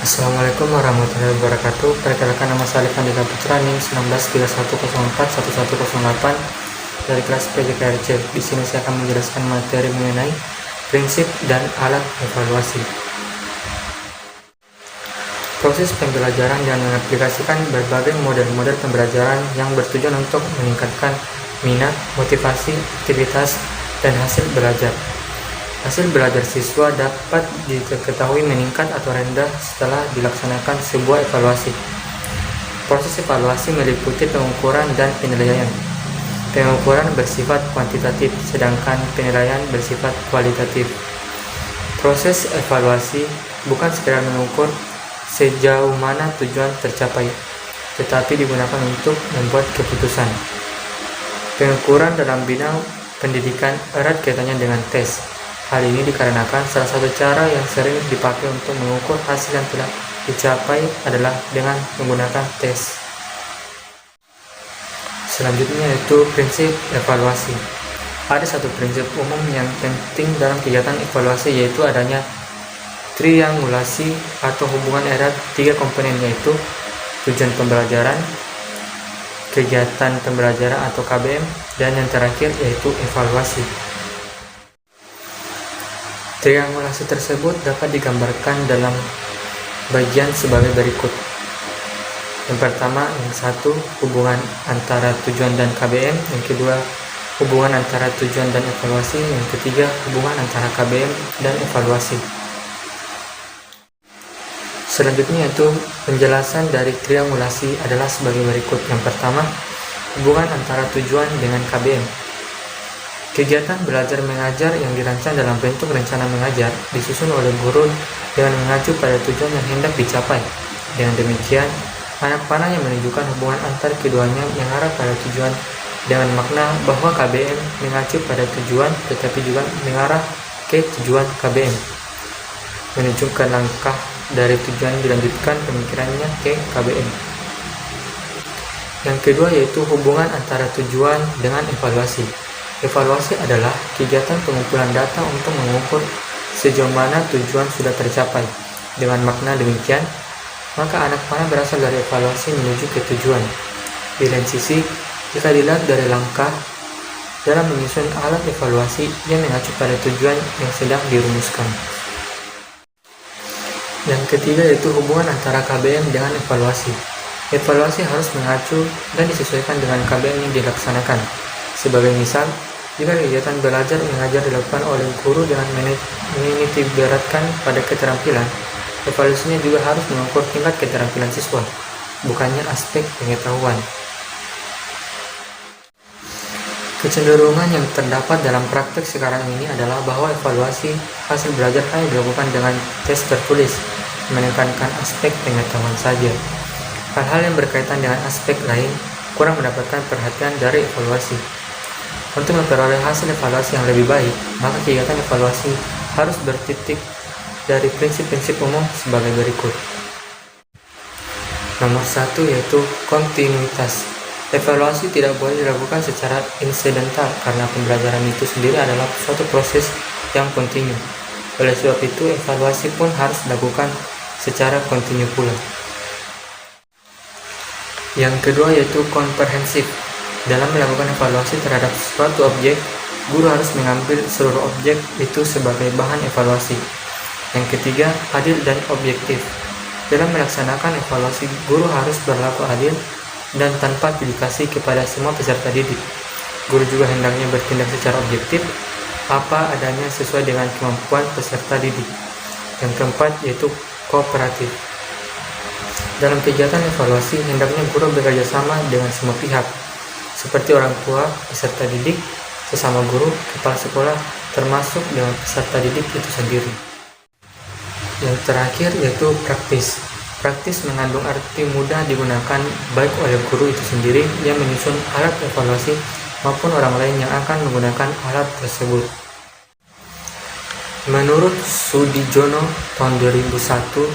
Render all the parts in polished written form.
Assalamualaikum warahmatullahi wabarakatuh. Perkenalkan, nama saya Alif Andika Putra, NIM 1931041108 dari kelas PJKRC. Di sini saya akan menjelaskan materi mengenai prinsip dan alat evaluasi. Proses pembelajaran yang mengaplikasikan berbagai model-model pembelajaran yang bertujuan untuk meningkatkan minat, motivasi, aktivitas, dan hasil belajar. Hasil belajar siswa dapat diketahui meningkat atau rendah setelah dilaksanakan sebuah evaluasi. Proses evaluasi meliputi pengukuran dan penilaian. Pengukuran bersifat kuantitatif, sedangkan penilaian bersifat kualitatif. Proses evaluasi bukan sekedar mengukur sejauh mana tujuan tercapai, tetapi digunakan untuk membuat keputusan. Pengukuran dalam bidang pendidikan erat kaitannya dengan tes. Hal ini dikarenakan salah satu cara yang sering dipakai untuk mengukur hasil yang telah dicapai adalah dengan menggunakan tes. Selanjutnya yaitu prinsip evaluasi. Ada satu prinsip umum yang penting dalam kegiatan evaluasi, yaitu adanya triangulasi atau hubungan erat tiga komponen, yaitu tujuan pembelajaran, kegiatan pembelajaran atau KBM, dan yang terakhir yaitu evaluasi. Triangulasi tersebut dapat digambarkan dalam bagian sebagai berikut. Yang pertama, yang satu, hubungan antara tujuan dan KBM. Yang kedua, hubungan antara tujuan dan evaluasi. Yang ketiga, hubungan antara KBM dan evaluasi. Selanjutnya yaitu penjelasan dari triangulasi adalah sebagai berikut. Yang pertama, hubungan antara tujuan dengan KBM. Kegiatan belajar mengajar yang dirancang dalam bentuk rencana mengajar disusun oleh guru dengan mengacu pada tujuan yang hendak dicapai. Dengan demikian, anak panah yang menunjukkan hubungan antar keduanya mengarah pada tujuan, dengan makna bahwa KBM mengacu pada tujuan tetapi juga mengarah ke tujuan KBM. Menunjukkan langkah dari tujuan dilanjutkan pemikirannya ke KBM. Yang kedua yaitu hubungan antara tujuan dengan evaluasi. Evaluasi adalah kegiatan pengumpulan data untuk mengukur sejauh mana tujuan sudah tercapai. Dengan makna demikian, maka anak panah berasal dari evaluasi menuju ke tujuan. Di lain sisi, jika dilihat dari langkah dalam menyusun alat evaluasi yang mengacu pada tujuan yang sedang dirumuskan. Yang ketiga yaitu hubungan antara KBM dengan evaluasi. Evaluasi harus mengacu dan disesuaikan dengan KBM yang dilaksanakan. Sebagai misal, jika kegiatan belajar mengajar dilakukan oleh guru dengan menitikberatkan pada keterampilan, evaluasinya juga harus mengukur tingkat keterampilan siswa, bukannya aspek pengetahuan. Kecenderungan yang terdapat dalam praktek sekarang ini adalah bahwa evaluasi hasil belajar hanya dilakukan dengan tes tertulis, menekankan aspek pengetahuan saja. Hal-hal yang berkaitan dengan aspek lain kurang mendapatkan perhatian dari evaluasi. Untuk memperoleh hasil evaluasi yang lebih baik, maka kegiatan evaluasi harus bertitik dari prinsip-prinsip umum sebagai berikut. Nomor 1 yaitu kontinuitas. Evaluasi tidak boleh dilakukan secara insidental karena pembelajaran itu sendiri adalah suatu proses yang kontinu. Oleh sebab itu, evaluasi pun harus dilakukan secara kontinu pula. Yang kedua yaitu komprehensif. Dalam melakukan evaluasi terhadap suatu objek, guru harus mengambil seluruh objek itu sebagai bahan evaluasi. Yang ketiga, adil dan objektif. Dalam melaksanakan evaluasi, guru harus berlaku adil dan tanpa dedikasi kepada semua peserta didik. Guru juga hendaknya bertindak secara objektif, apa adanya sesuai dengan kemampuan peserta didik. Yang keempat yaitu kooperatif. Dalam kegiatan evaluasi, hendaknya guru bekerja sama dengan semua pihak, seperti orang tua, peserta didik, sesama guru, kepala sekolah, termasuk dengan peserta didik itu sendiri. Yang terakhir yaitu praktis. Praktis mengandung arti mudah digunakan baik oleh guru itu sendiri yang menyusun alat evaluasi maupun orang lain yang akan menggunakan alat tersebut. Menurut Sudijono tahun 2001,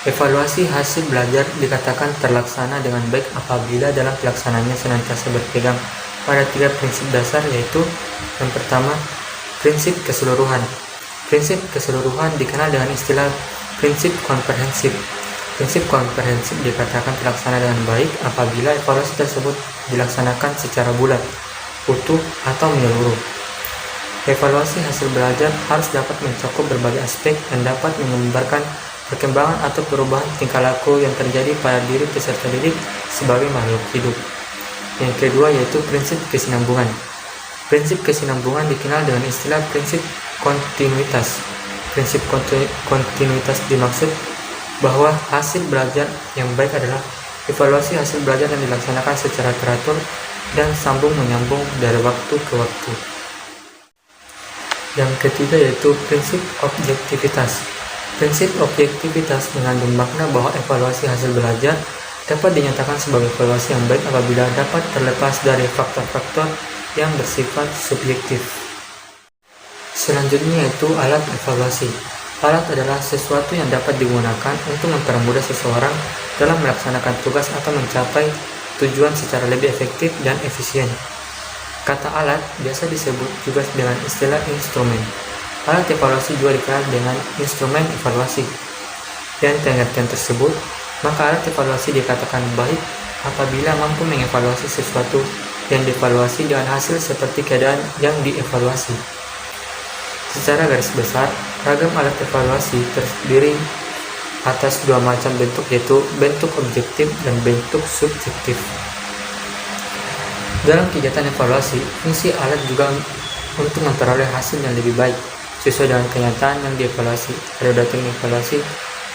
evaluasi hasil belajar dikatakan terlaksana dengan baik apabila dalam pelaksanaannya senantiasa berpegang pada tiga prinsip dasar, yaitu yang pertama, prinsip keseluruhan. Prinsip keseluruhan dikenal dengan istilah Prinsip komprehensif. Prinsip komprehensif dikatakan terlaksana dengan baik apabila evaluasi tersebut dilaksanakan secara bulat, utuh, atau menyeluruh. Evaluasi hasil belajar harus dapat mencakup berbagai aspek dan dapat menggambarkan perkembangan atau perubahan tingkah laku yang terjadi pada diri peserta didik sebagai makhluk hidup. Yang kedua yaitu prinsip kesinambungan. Prinsip kesinambungan dikenal dengan istilah prinsip kontinuitas. Prinsip kontinuitas dimaksud bahwa hasil belajar yang baik adalah evaluasi hasil belajar yang dilaksanakan secara teratur dan sambung menyambung dari waktu ke waktu. Yang ketiga yaitu prinsip objektivitas. Prinsip objektivitas mengandung makna bahwa evaluasi hasil belajar dapat dinyatakan sebagai evaluasi yang baik apabila dapat terlepas dari faktor-faktor yang bersifat subjektif. Selanjutnya yaitu alat evaluasi. Alat adalah sesuatu yang dapat digunakan untuk mempermudah seseorang dalam melaksanakan tugas atau mencapai tujuan secara lebih efektif dan efisien. Kata alat biasa disebut juga dengan istilah instrumen. Alat evaluasi juga dikenal dengan instrumen evaluasi. Dan pengertian tersebut, maka alat evaluasi dikatakan baik apabila mampu mengevaluasi sesuatu yang dievaluasi dengan hasil seperti keadaan yang dievaluasi. Secara garis besar, ragam alat evaluasi terdiri atas dua macam bentuk yaitu bentuk objektif dan bentuk subjektif. Dalam kegiatan evaluasi, fungsi alat juga untuk memperoleh hasil yang lebih baik sesuai dengan kenyataan yang dievaluasi. Ada dua teknik evaluasi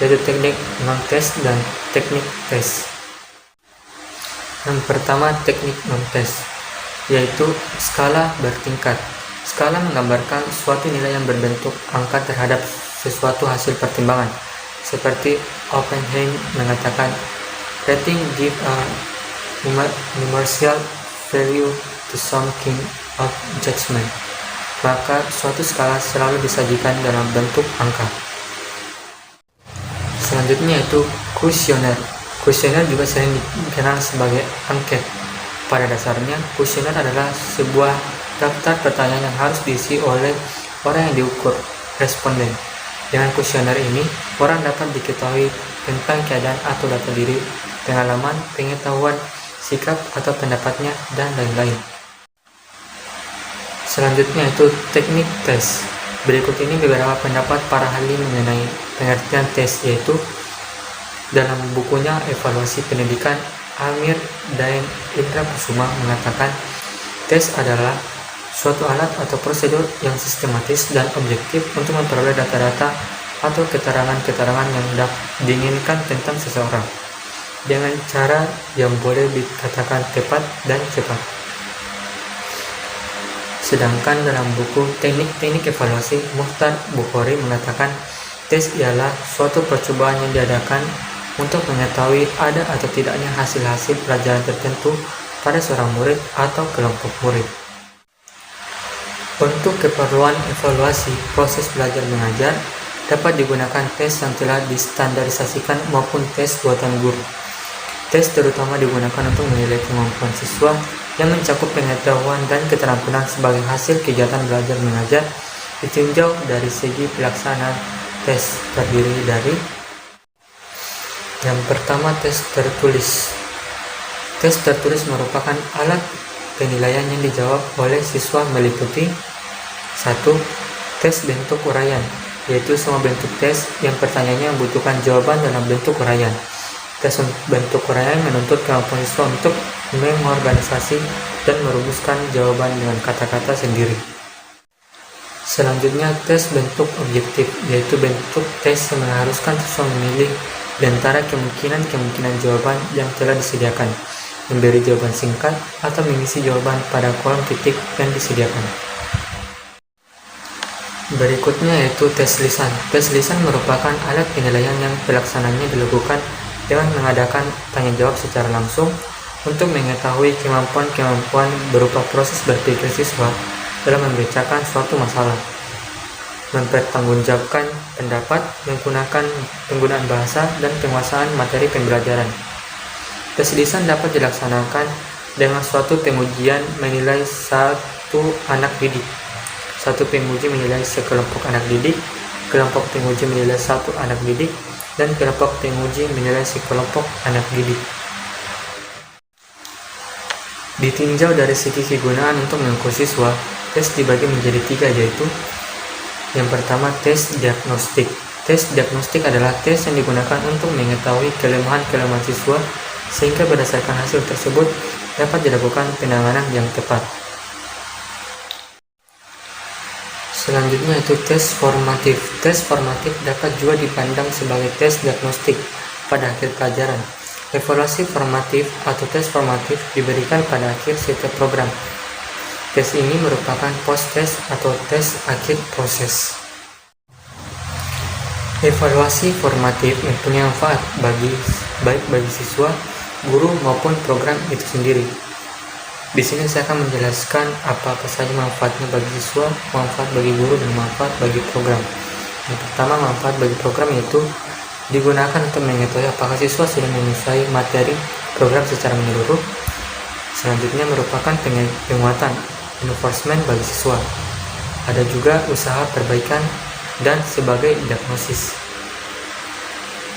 yaitu teknik non-tes dan teknik tes. Yang pertama teknik non-tes yaitu skala bertingkat. Skala menggambarkan suatu nilai yang berbentuk angka terhadap sesuatu hasil pertimbangan. Seperti Oppenheim mengatakan, rating give a numerical value to some kind of judgment. Maka suatu skala selalu disajikan dalam bentuk angka. Selanjutnya yaitu kuesioner. Kuesioner juga sering dikenal sebagai angket. Pada dasarnya, kuesioner adalah sebuah daftar pertanyaan yang harus diisi oleh orang yang diukur, responden. Dengan kuesioner ini, orang dapat diketahui tentang keadaan atau data diri, pengalaman, pengetahuan, sikap atau pendapatnya, dan lain-lain. Selanjutnya itu teknik tes. Berikut ini beberapa pendapat para ahli mengenai pengertian tes, yaitu dalam bukunya Evaluasi Pendidikan, Amir Daeng Indra Kusuma mengatakan, tes adalah suatu alat atau prosedur yang sistematis dan objektif untuk memperoleh data-data atau keterangan-keterangan yang diinginkan tentang seseorang dengan cara yang boleh dikatakan tepat dan cepat. Sedangkan dalam buku Teknik-Teknik Evaluasi, Muhtar Bukhari mengatakan tes ialah suatu percobaan yang diadakan untuk mengetahui ada atau tidaknya hasil-hasil pelajaran tertentu pada seorang murid atau kelompok murid. Untuk keperluan evaluasi proses belajar mengajar, dapat digunakan tes yang telah distandarisasikan maupun tes buatan guru. Tes terutama digunakan untuk menilai kemampuan siswa yang mencakup pengetahuan dan keterampilan sebagai hasil kegiatan belajar mengajar. Ditinjau dari segi pelaksanaan tes terdiri dari yang pertama tes tertulis. Tes tertulis merupakan alat penilaian yang dijawab oleh siswa meliputi 1. Tes bentuk uraian, yaitu semua bentuk tes yang pertanyaannya membutuhkan jawaban dalam bentuk uraian. Tes bentuk uraian menuntut kemampuan siswa untuk mengorganisasi dan merumuskan jawaban dengan kata-kata sendiri. Selanjutnya tes bentuk objektif, yaitu bentuk tes yang mengharuskan siswa memilih di antara kemungkinan jawaban yang telah disediakan, memberi jawaban singkat, atau mengisi jawaban pada kolom titik yang disediakan. Berikutnya yaitu tes lisan. Tes lisan merupakan alat penilaian yang pelaksananya dilakukan dengan mengadakan tanya jawab secara langsung untuk mengetahui kemampuan berupa proses berpikir siswa dalam membacakan suatu masalah, mempertanggungjawabkan pendapat, menggunakan penggunaan bahasa, dan penguasaan materi pembelajaran. Tes lisan dapat dilaksanakan dengan suatu pengujian menilai satu anak didik. Satu penguji menilai sekelompok anak didik, kelompok penguji menilai satu anak didik, dan kelompok penguji menilai sekelompok anak didik. Ditinjau dari segi kegunaan untuk mengukur siswa, tes dibagi menjadi 3, yaitu yang pertama, tes diagnostik. Tes diagnostik adalah tes yang digunakan untuk mengetahui kelemahan-kelemahan siswa, sehingga berdasarkan hasil tersebut dapat dilakukan penanganan yang tepat. Selanjutnya itu tes formatif. Tes formatif dapat juga dipandang sebagai tes diagnostik pada akhir pelajaran. Evaluasi formatif atau tes formatif diberikan pada akhir setiap program. Tes ini merupakan post-test atau tes akhir proses. Evaluasi formatif mempunyai manfaat baik bagi siswa, guru maupun program itu sendiri. Di sini saya akan menjelaskan apa saja manfaatnya bagi siswa, manfaat bagi guru, dan manfaat bagi program. Yang pertama, manfaat bagi program yaitu digunakan untuk mengetahui apakah siswa sudah menguasai materi program secara menyeluruh. Selanjutnya merupakan penguatan enforcement bagi siswa. Ada juga usaha perbaikan dan sebagai diagnosis.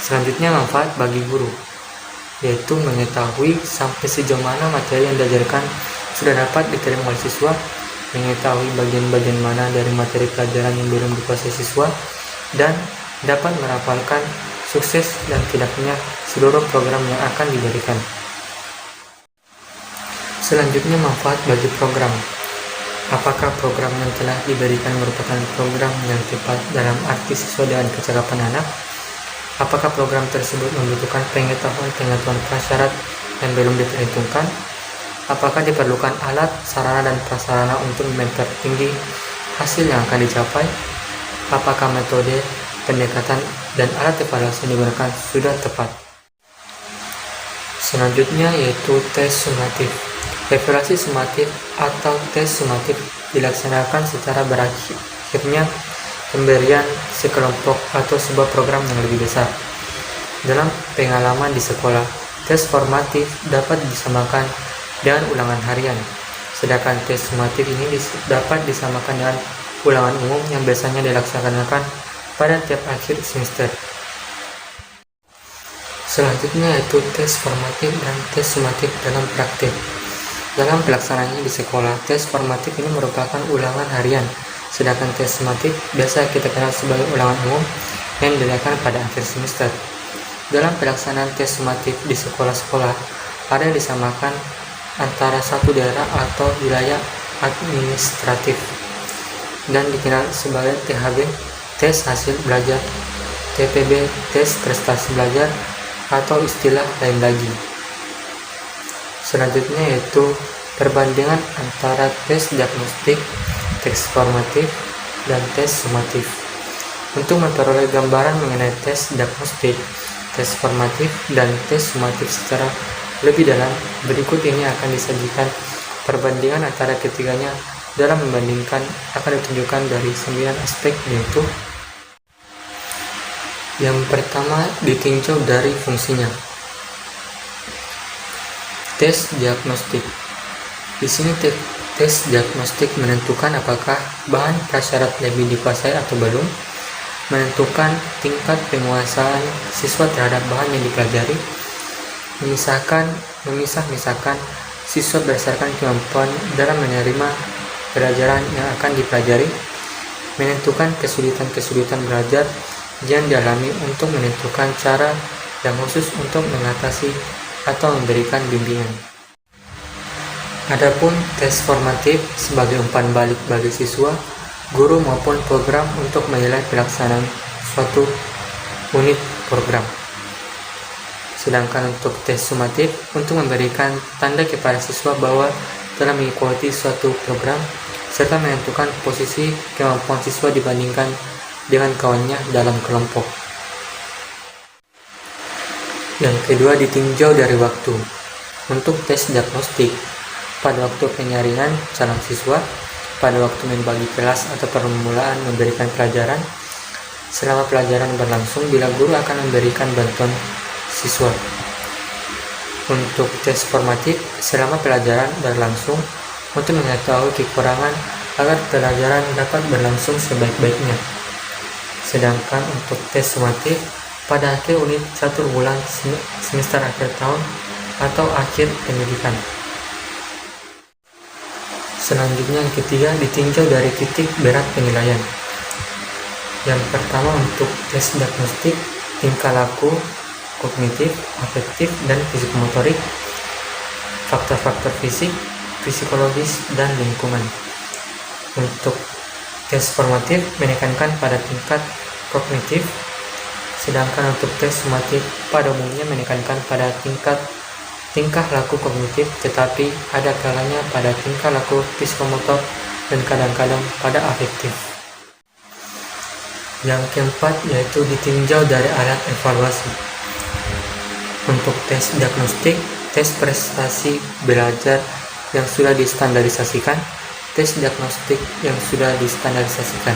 Selanjutnya manfaat bagi guru, yaitu mengetahui sampai sejauh mana materi yang diajarkan sudah dapat diterima oleh siswa, mengetahui bagian-bagian mana dari materi pelajaran yang belum dikuasai siswa, dan dapat merapalkan sukses dan tidaknya seluruh program yang akan diberikan. Selanjutnya manfaat bagi program. Apakah program yang telah diberikan merupakan program yang tepat dalam arti sesuai dengan kecakapan anak? Apakah program tersebut membutuhkan pengetahuan prasyarat yang belum diperhitungkan? Apakah diperlukan alat, sarana, dan prasarana untuk mempertinggi hasil yang akan dicapai? Apakah metode, pendekatan, dan alat evaluasi yang digunakan sudah tepat? Selanjutnya yaitu tes sumatif. Evaluasi sumatif atau tes sumatif dilaksanakan secara berakhirnya pemberian sekelompok atau sebuah program yang lebih besar. Dalam pengalaman di sekolah, tes formatif dapat disamakan dengan ulangan harian, sedangkan tes sumatif ini dapat disamakan dengan ulangan umum yang biasanya dilaksanakan pada tiap akhir semester. Selanjutnya yaitu tes formatif dan tes sumatif dalam praktik. Dalam pelaksanaannya di sekolah, tes formatif ini merupakan ulangan harian, sedangkan tes sumatif biasa kita kenal sebagai ulangan umum yang dilakukan pada akhir semester. Dalam pelaksanaan tes sumatif di sekolah-sekolah, ada yang disamakan antara satu daerah atau wilayah administratif dan dikenal sebagai THB, tes hasil belajar, TPB, tes prestasi belajar, atau istilah lain lagi. Selanjutnya yaitu perbandingan antara tes diagnostik, tes formatif, dan tes sumatif. Untuk memperoleh gambaran mengenai tes diagnostik, tes formatif, dan tes sumatif secara lebih dalam, berikut ini akan disajikan perbandingan antara ketiganya. Dalam membandingkan akan ditunjukkan dari 9 aspek, yaitu yang pertama ditinjau dari fungsinya. Tes diagnostik. Di sini tes diagnostik menentukan apakah bahan prasyarat lebih dikuasai atau belum, menentukan tingkat penguasaan siswa terhadap bahan yang dipelajari, memisah-misahkan siswa berdasarkan kemampuan dalam menerima pelajaran yang akan dipelajari, menentukan kesulitan-kesulitan belajar yang dialami untuk menentukan cara yang khusus untuk mengatasi atau memberikan bimbingan. Adapun tes formatif sebagai umpan balik bagi siswa, guru maupun program untuk menilai pelaksanaan suatu unit program. Sedangkan untuk tes sumatif untuk memberikan tanda kepada siswa bahwa telah mengikuti suatu program serta menentukan posisi kemampuan siswa dibandingkan dengan kawannya dalam kelompok. Yang kedua ditinjau dari waktu. Untuk tes diagnostik, pada waktu penyaringan calon siswa, pada waktu membagi kelas atau permulaan memberikan pelajaran, selama pelajaran berlangsung bila guru akan memberikan bantuan siswa. Untuk tes formatif, selama pelajaran berlangsung untuk mengetahui kekurangan agar pelajaran dapat berlangsung sebaik-baiknya. Sedangkan untuk tes sumatif pada akhir unit 1 bulan semester akhir tahun atau akhir pendidikan. Selanjutnya yang ketiga ditinjau dari titik berat penilaian. Yang pertama untuk tes diagnostik tingkah laku, kognitif, afektif, dan psikomotorik, faktor-faktor fisik, psikologis, dan lingkungan. Untuk tes formatif menekankan pada tingkat kognitif, sedangkan untuk tes sumatif pada umumnya menekankan pada tingkah laku kognitif, tetapi ada kalanya pada tingkah laku psikomotor dan kadang-kadang pada afektif. Yang keempat yaitu ditinjau dari alat evaluasi. Untuk tes diagnostik, tes prestasi belajar yang sudah distandarisasikan, tes diagnostik yang sudah distandarisasikan,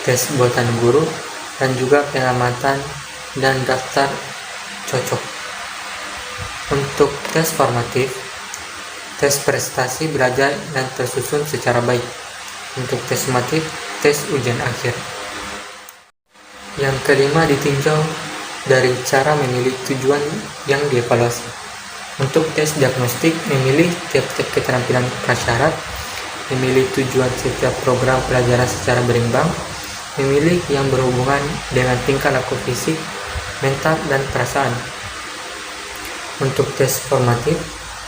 tes buatan guru, dan juga pengamatan dan daftar cocok. Untuk tes formatif, tes prestasi belajar yang tersusun secara baik. Untuk tes sumatif, tes ujian akhir. Yang kelima ditinjau dari cara memilih tujuan yang dievaluasi. Untuk tes diagnostik, memilih tiap-tiap keterampilan prasyarat, memilih tujuan setiap program pelajaran secara berimbang, memilih yang berhubungan dengan tingkah laku fisik, mental, dan perasaan. Untuk tes formatif,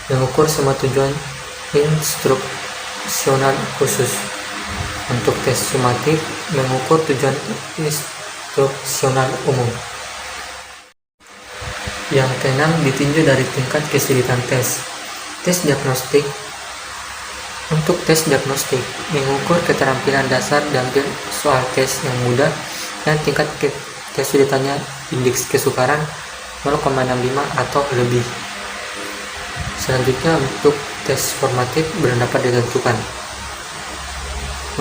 mengukur semua tujuan instruksional khusus. Untuk tes sumatif, mengukur tujuan instruksional umum. Yang keenam ditinjau dari tingkat kesulitan tes. Tes diagnostik. Untuk tes diagnostik, mengukur keterampilan dasar dan soal tes yang mudah dan tingkat kesulitannya indeks kesukaran 0,65 atau lebih. Selanjutnya untuk tes formatif belum dapat ditentukan.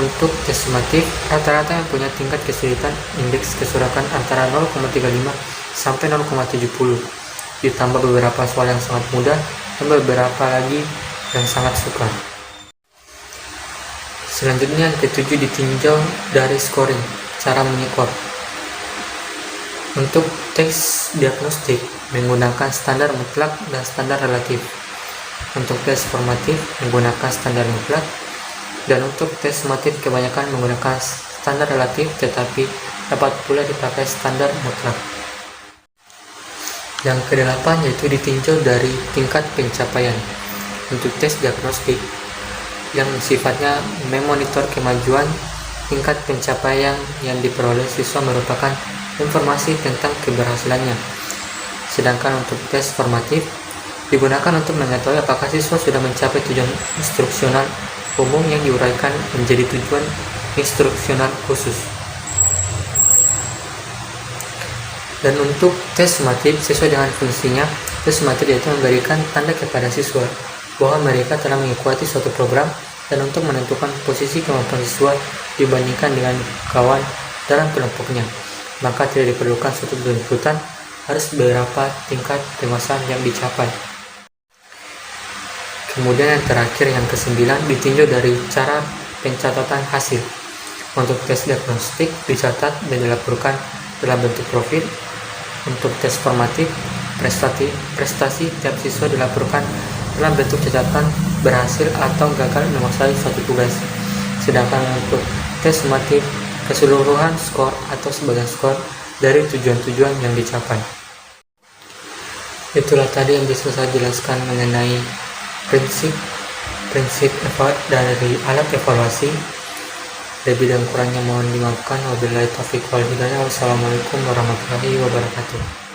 Untuk tes sumatif, rata-rata yang punya tingkat kesulitan indeks kesukaran antara 0,35 sampai 0,70, ditambah beberapa soal yang sangat mudah dan beberapa lagi yang sangat sukar. Selanjutnya yang ketujuh ditinjau dari scoring, cara menyekor. Untuk tes diagnostik menggunakan standar mutlak dan standar relatif. Untuk tes formatif menggunakan standar mutlak, dan untuk tes sumatif kebanyakan menggunakan standar relatif, tetapi dapat pula dipakai standar mutlak. Yang kedelapan yaitu ditinjau dari tingkat pencapaian. Untuk tes diagnostik yang sifatnya memonitor kemajuan, tingkat pencapaian yang diperoleh siswa merupakan informasi tentang keberhasilannya. Sedangkan untuk tes formatif digunakan untuk mengetahui apakah siswa sudah mencapai tujuan instruksional umum yang diuraikan menjadi tujuan instruksional khusus. Dan untuk tes sumatif sesuai dengan fungsinya, tes sumatif yaitu memberikan tanda kepada siswa bahwa mereka telah mengikuti suatu program dan untuk menentukan posisi kemampuan siswa dibandingkan dengan kawan dalam kelompoknya. Maka tidak diperlukan suatu tuntutan harus beberapa tingkat penguasaan yang dicapai. Kemudian yang terakhir yang kesembilan ditinjau dari cara pencatatan hasil. Untuk tes diagnostik dicatat dan dilaporkan dalam bentuk profil. Untuk tes formatif prestasi tiap siswa dilaporkan dalam bentuk catatan berhasil atau gagal menguasai suatu tugas. Sedangkan untuk tes sumatif keseluruhan skor atau sebagian skor dari tujuan-tujuan yang dicapai. Itulah tadi yang bisa saya jelaskan mengenai prinsip dari alat evaluasi. Lebih dan kurangnya mohon dimaafkan. Wabillahi taufiq wal hidayah. Wassalamualaikum warahmatullahi wabarakatuh.